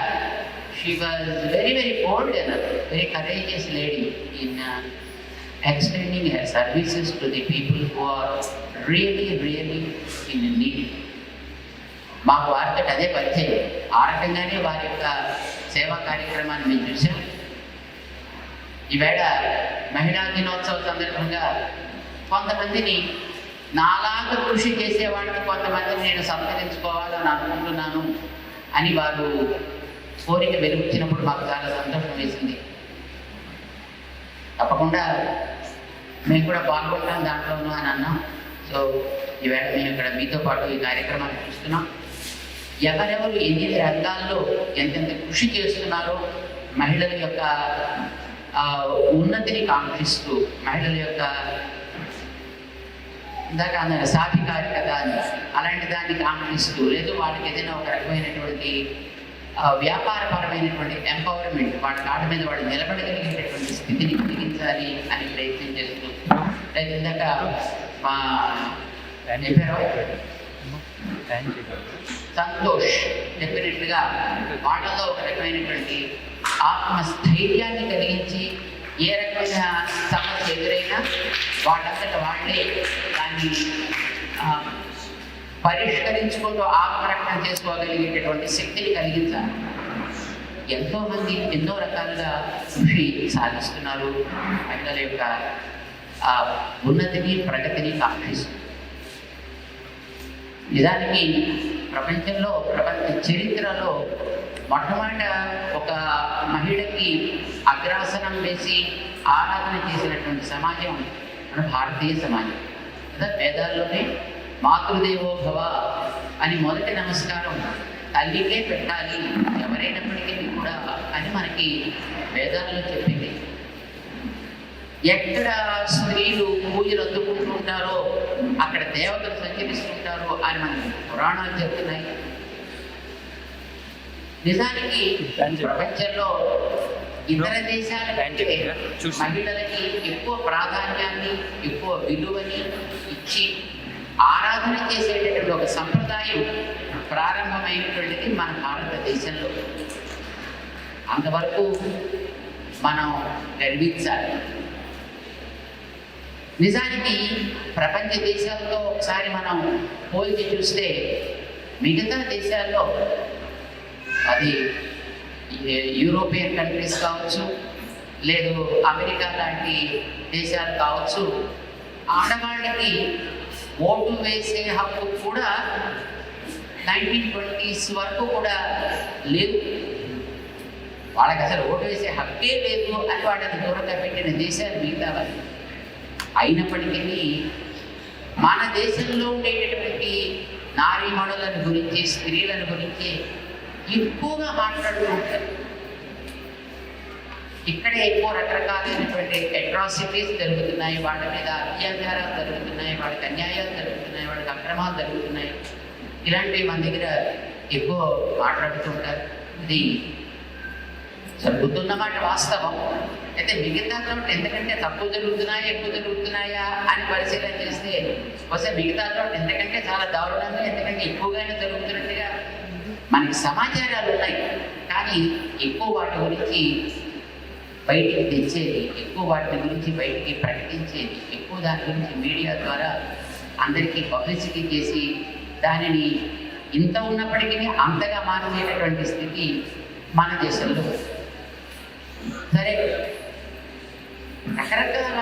she was very bold and very courageous lady in extending her services to the people who are really in need. మాకు వారితో అదే పరిచయం. ఆ రకంగానే వారి యొక్క సేవా కార్యక్రమాన్ని మేము చూసాం. ఈవేళ మహిళా దినోత్సవ సందర్భంగా కొంతమందిని నాలాగా కృషి చేసేవాడిని కొంతమందిని నేను సత్కరించుకోవాలని అనుకుంటున్నాను అని వారు కోరిక వెలుగుచ్చినప్పుడు మాకు చాలా సంతోషం వేసింది. తప్పకుండా మేము కూడా పాల్గొంటాం దాంట్లోనూ అని అన్నాం. సో ఈవేళ మేము ఇక్కడ మీతో పాటు ఈ కార్యక్రమాన్ని చూస్తున్నాం. ఎవరెవరు ఎన్ని రంగాల్లో ఎంతెంత కృషి చేస్తున్నారో మహిళల యొక్క ఉన్నతిని కాంక్షిస్తూ, మహిళల యొక్క ఇందాక అన్నారు సాధికారికత అని, అలాంటి దాన్ని కాంక్షిస్తూ, లేదు వాళ్ళకి ఏదైనా ఒక రకమైనటువంటి వ్యాపారపరమైనటువంటి ఎంపవర్మెంట్, వాళ్ళ కాళ్ళ మీద వాళ్ళు నిలబడగలిగేటటువంటి స్థితిని కలిగించాలి అని ప్రయత్నం చేస్తూ, లేదు ఇందాక మా సంతోష్ డెఫినెట్గా వాళ్ళలో ఒక రకమైనటువంటి ఆత్మస్థైర్యాన్ని కలిగించి ఏ రకమైన సమస్య ఎదురైనా వాళ్ళంతట వాళ్ళే దాన్ని పరిష్కరించుకుంటూ ఆత్మరక్షణ చేసుకోగలిగేటటువంటి శక్తిని కలిగించాలి. ఎంతోమంది ఎన్నో రకాలుగా కృషి సాధిస్తున్నారు. మహిళల యొక్క ఉన్నతిని ప్రగతిని కాంక్షిస్తున్నారు. నిజానికి ప్రపంచంలో ప్రపంచ చరిత్రలో మొట్టమొదట ఒక మహిళకి అగ్రాసనం వేసి ఆరాధన చేసినటువంటి సమాజం మన భారతీయ సమాజం. వేదాల్లోనే మాతృదేవో భవ అని మొదటి నమస్కారం తల్లికే పెట్టాలి ఎవరైనప్పటికీ కూడా అని మనకి వేదాల్లో చెప్పింది. ఎక్కడ స్త్రీలు పూజలు అందుకుంటూ ఉంటారో అక్కడ దేవతలు సంచరిస్తుంటారో అని మనకి పురాణాలు చెప్తున్నాయి. నిజానికి ప్రపంచంలో ఇతర దేశాల కంటే మహిళలకి ఎక్కువ ప్రాధాన్యాన్ని ఎక్కువ విలువని ఇచ్చి ఆరాధన చేసేటటువంటి ఒక సంప్రదాయం ప్రారంభమైనటువంటిది మన భారతదేశంలో. అంతవరకు మనం గర్వించాలి. నిజానికి ప్రపంచ దేశాలతో ఒకసారి మనం పోల్చి చూస్తే మిగతా దేశాల్లో అది యూరోపియన్ కంట్రీస్ కావచ్చు, లేదు అమెరికా లాంటి దేశాలు కావచ్చు, ఆడవాళ్ళకి ఓటు వేసే హక్కు కూడా 1920s వరకు కూడా లేదు. వాళ్ళకి అసలు ఓటు వేసే హక్కే లేదు అని వాళ్ళని దూరంగా పెట్టిన దేశాలు మిగతా వాళ్ళు. అయినప్పటికీ మన దేశంలో ఉండేటటువంటి నారీమణులను గురించి, స్త్రీలను గురించి ఎక్కువగా మాట్లాడుతూ ఉంటారు. ఇక్కడ ఎక్కువ రకరకాలైనటువంటి అట్రాసిటీస్ జరుగుతున్నాయి, వాళ్ళ మీద అత్యాచారాలు జరుగుతున్నాయి, వాళ్ళకి అన్యాయాలు జరుగుతున్నాయి, వాళ్ళకి అక్రమాలు జరుగుతున్నాయి. ఇలాంటివి మన దగ్గర ఎక్కువ మాట్లాడుతూ ఉంటారు. ఇది జరుగుతున్నమాట వాస్తవం. అయితే మిగతా చోట ఎందుకంటే తక్కువ జరుగుతున్నాయా ఎక్కువ జరుగుతున్నాయా అని పరిశీలన చేస్తే ఒకసారి మిగతా చోట ఎందుకంటే చాలా దారుణంగా, ఎందుకంటే ఎక్కువగానే జరుగుతున్నట్టుగా మనకి సమాచారాలు ఉన్నాయి. కానీ ఎక్కువ వాటి గురించి బయటికి తెచ్చేది, ఎక్కువ వాటి గురించి బయటికి ప్రకటించేది, ఎక్కువ దాని గురించి మీడియా ద్వారా అందరికీ పబ్లిసిటీ చేసి దానిని ఇంత ఉన్నప్పటికీ అంతగా మానేటటువంటి స్థితి మన దేశంలో. సరే, రకరకాల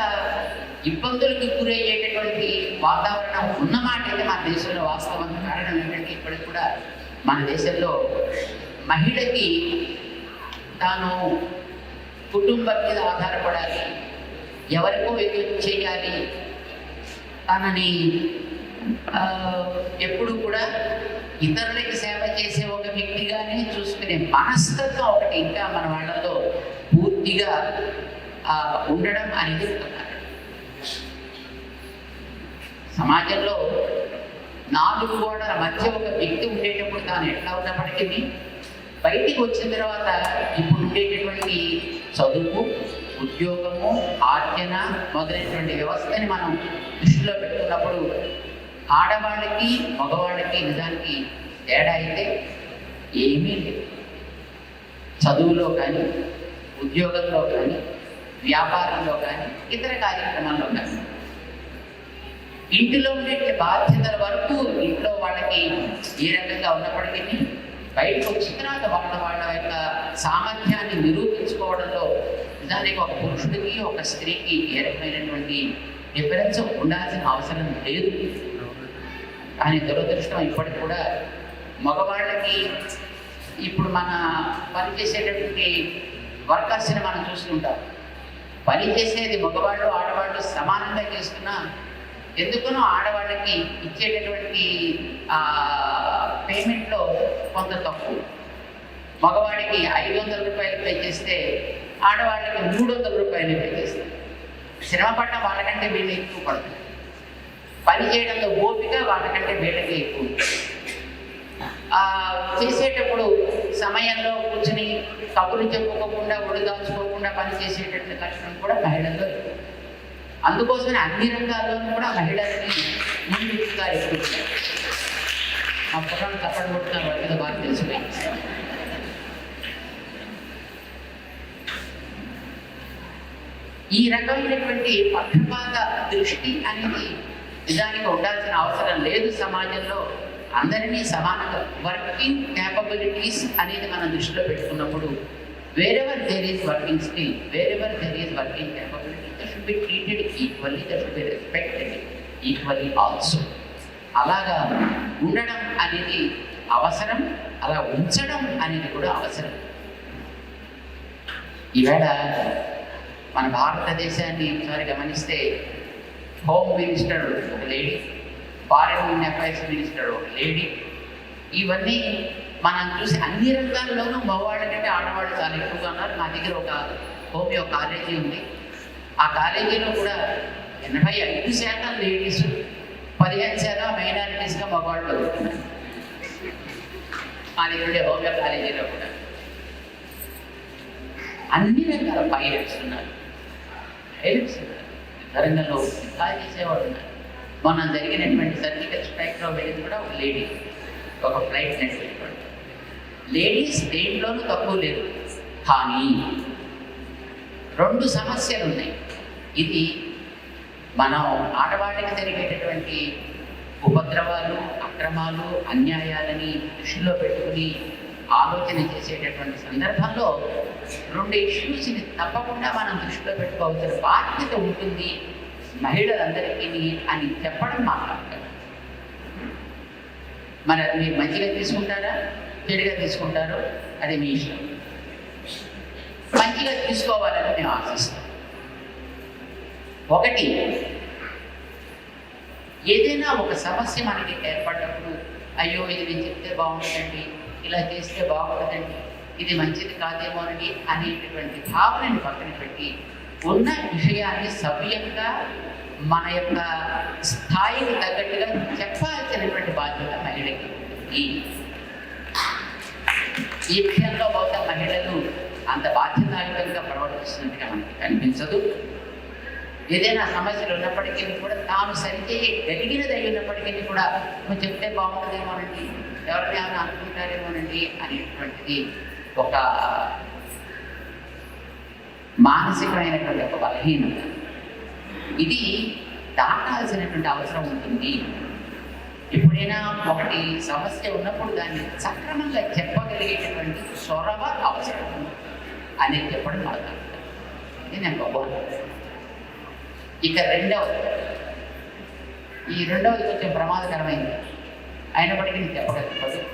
ఇబ్బందులకు గురయ్యేటటువంటి వాతావరణం ఉన్నమాట అయితే మన దేశంలో వాస్తవం. కారణం ఏంటంటే ఇప్పటికి కూడా మన దేశంలో మహిళకి తాను కుటుంబం మీద ఆధారపడాలి, ఎవరికో ఏదో చేయాలి, తనని ఎప్పుడు కూడా ఇతరులకి సేవ చేసే ఒక వ్యక్తిగానే చూసుకునే మనస్తత్వం ఒకటి ఇంకా మన వాళ్ళలో పూర్తిగా ఉండడం అనేది సమాజంలో 4 గోడల మధ్య ఒక వ్యక్తి ఉండేటప్పుడు తాను ఎట్లా ఉన్నప్పటికీ బయటికి వచ్చిన తర్వాత ఇప్పుడు ఉండేటటువంటి చదువు, ఉద్యోగము, ఆర్జన మొదలైనటువంటి వ్యవస్థని మనం దృష్టిలో పెట్టుకున్నప్పుడు ఆడవాళ్ళకి మగవాళ్ళకి నిజానికి తేడా అయితే ఏమీ లేదు. చదువులో కానీ, ఉద్యోగంలో కానీ, వ్యాపారంలో కానీ, ఇతర కార్యక్రమాల్లో కానీ ఇంటిలో ఉండే బాధ్యతల వరకు ఇంట్లో వాళ్ళకి ఏ రకంగా ఉన్నప్పటికీ బయటకు వచ్చిన తర్వాత వాళ్ళ యొక్క సామర్థ్యాన్ని నిరూపించుకోవడంలో నిజానికి ఒక పురుషుడికి ఒక స్త్రీకి ఏ రకమైనటువంటి డిఫరెన్స్ ఉండాల్సిన అవసరం లేదు. కానీ దురదృష్టం ఇప్పటికి కూడా మగవాళ్ళకి ఇప్పుడు మన పనిచేసేటటువంటి వర్కర్స్ని మనం చూస్తుంటాం. పని చేసేది మగవాళ్ళు ఆడవాళ్ళు సమానంగా చేస్తున్నా ఎందుకనో ఆడవాళ్ళకి ఇచ్చేటటువంటి పేమెంట్లో కొంత తక్కువ. మగవాడికి 500 రూపాయలు పే చేస్తే ఆడవాళ్ళకి 300 రూపాయలు పే చేస్తారు. శ్రమ పడడం వాళ్ళకంటే వీళ్ళు ఎక్కువ పడుతుంది, పని చేయడంలో ఓపిక వాళ్ళకంటే వీళ్ళకి ఎక్కువ. చేసేటప్పుడు సమయంలో కూర్చుని కబుర్లు చెప్పుకోకుండా ఒడిదాల్చుకోకుండా పని చేసేటట్టు కష్టం కూడా మహిళల్లో ఎక్కువ. అందుకోసమే అన్ని రంగాల్లోనూ కూడా మహిళలని ముందుగా ఎక్కువ. మా పొలాన్ని తప్పని కొట్టిన వాళ్ళ మీద బాగా తెలిసిపోయింది. ఈ రకమైనటువంటి పక్షపాత దృష్టి అనేది నిజానికి ఉండాల్సిన అవసరం లేదు సమాజంలో. అందరినీ సమానంగా వర్కింగ్ క్యాపబిలిటీస్ అనేది మనం దృష్టిలో పెట్టుకున్నప్పుడు wherever there is working skill, wherever there is working capability, that should be treated equally, that should be respected equally also. అలాగా ఉండడం అనేది అవసరం, అలా ఉంచడం అనేది కూడా అవసరం. ఈవేళ మన భారతదేశాన్ని ఒకసారి గమనిస్తే హోమ్ మినిస్టర్ ఒక లేడీ, ఫారెన్ అఫైర్స్ మినిస్టర్ ఒక లేడీ, ఇవన్నీ మనం చూసి అన్ని రంగాల్లోనూ మగవాళ్ళ కంటే ఆడవాళ్ళు చాలా ఎక్కువగా ఉన్నారు. నా దగ్గర ఒక హోమియో కాలేజీ ఉంది. ఆ కాలేజీలో కూడా 85% లేడీస్, 15% మైనారిటీస్గా మగవాళ్ళు చదువుతున్నారు. మా దగ్గర హోమియో కాలేజీలో కూడా అన్ని రకాల పైలట్స్ ఉన్నారు, రంగంలో యుద్ధాలు చేసేవాళ్ళు ఉన్నారు. మొన్న జరిగినటువంటి సర్జికల్ స్ట్రైక్లో వెళ్ళింది కూడా ఒక లేడీ, ఒక ఫ్లైట్ నడిపేవాడు. లేడీస్ దేంట్లోనూ తక్కువ లేదు. కానీ 2 సమస్యలు ఉన్నాయి. ఇది మనం ఆడవాళ్ళకి జరిగేటటువంటి ఉపద్రవాలు, అక్రమాలు, అన్యాయాలని దృష్టిలో పెట్టుకుని ఆలోచన చేసేటటువంటి సందర్భంలో 2 ఇష్యూస్ని తప్పకుండా మనం దృష్టిలో పెట్టుకోవాల్సిన బాధ్యత ఉంటుంది మహిళలందరికీ అని చెప్పడం మాట్లాడతారు. మరి అది మీరు మంచిగా తీసుకుంటారా, చెడుగా తీసుకుంటారో అది మీ ఇష్టం. మంచిగా తీసుకోవాలని మేము ఆశిస్తాం. ఒకటి, ఏదైనా ఒక సమస్య మనకి ఏర్పడినప్పుడు అయ్యో ఇది నేను చెప్తే బాగుంటుందండి, ఇలా చేస్తే బాగుంటుందండి, ఇది మంచిది కాదేమోనని అనేటటువంటి భావనని పక్కన పెట్టి ఉన్న విషయాన్ని సవ్యంగా మన యొక్క స్థాయికి తగ్గట్టుగా చెప్పాల్సినటువంటి బాధ్యత మహిళకి. ఈ విషయంలో బహుశా మహిళలు అంత బాధ్యతాయుతంగా ప్రవర్తిస్తున్నట్టుగా మనకి కనిపించదు. ఏదైనా సమస్యలు ఉన్నప్పటికీ కూడా తాను సరిచేయగలిగినది అయినప్పటికీ కూడా నువ్వు చెప్తే బాగుంటుందేమోనండి, ఎవరిని ఏమైనా అనుకుంటారేమోనండి అనేటువంటిది ఒక మానసికమైనటువంటి ఒక బలహీనత. ఇది దాటాల్సినటువంటి అవసరం ఉంటుంది. ఎప్పుడైనా ఒకటి సమస్య ఉన్నప్పుడు దాన్ని సక్రమంగా చెప్పగలిగేటటువంటి చొరవ అవసరం అనేది చెప్పడం మాట్లాడతాను. ఇది నేను గొప్ప. ఇక ఈ రెండవది కొంచెం ప్రమాదకరమైంది అయినప్పటికీ నేను చెప్పగలుగుతాను.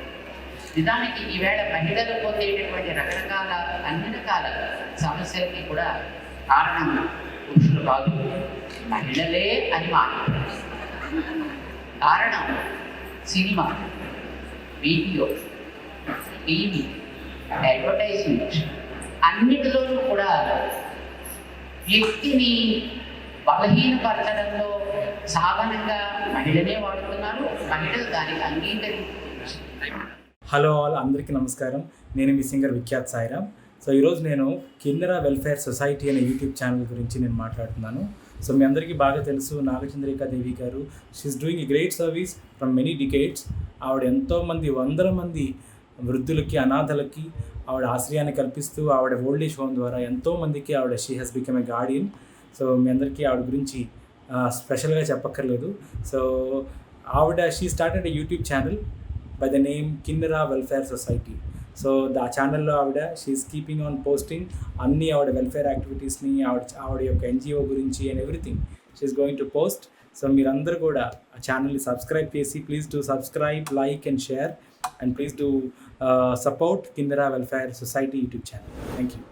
నిజానికి ఈవేళ మహిళలు పొందేటటువంటి రకరకాల అన్ని రకాల సమస్యలకి కూడా కారణం పురుషులు కాదు, మహిళలే అని మాట్లాడారు. కారణం సినిమా, వీడియో, టీవీ, అడ్వర్టైజ్మెంట్ అన్నిటిలోనూ కూడా వ్యక్తిని బలహీనపరచడంలో సాధనంగా మహిళనే వాడుతున్నారు. మహిళలు దానికి అంగీకరించి. హలో ఆల్, అందరికీ నమస్కారం. నేను మీ సింగర్ విఖ్యాత్ సాయిరామ్. సో ఈరోజు నేను కిన్నెరా వెల్ఫేర్ సొసైటీ అనే యూట్యూబ్ ఛానల్ గురించి నేను మాట్లాడుతున్నాను. సో మీ అందరికీ బాగా తెలుసు Nagachandrika Devi garu. She's doing a great service from many decades. ఆవిడ ఎంతోమంది 100 మంది వృద్ధులకి, అనాథలకి ఆవిడ ఆశ్రయాన్ని కల్పిస్తూ ఆవిడ ఓల్డ్ ఏజ్ హోమ్ ద్వారా ఎంతోమందికి ఆవిడ she has become a guardian. So మీ అందరికీ ఆవిడ గురించి స్పెషల్గా చెప్పక్కర్లేదు. సో ఆవిడ she started a YouTube channel by the name Kinnera Welfare Society. So ఆ ఛానల్లో ఆవిడ షీఈస్ కీపింగ్ ఆన్ పోస్టింగ్ అన్ని ఆవిడ వెల్ఫేర్ యాక్టివిటీస్ని, ఆవిడ యొక్క ఎన్జిఓ గురించి and everything she's going to post. So మీరందరూ కూడా ఆ ఛానల్ని సబ్స్క్రైబ్ చేసి please do subscribe, like and share, and please do support Kinnera Welfare Society YouTube channel. Thank you.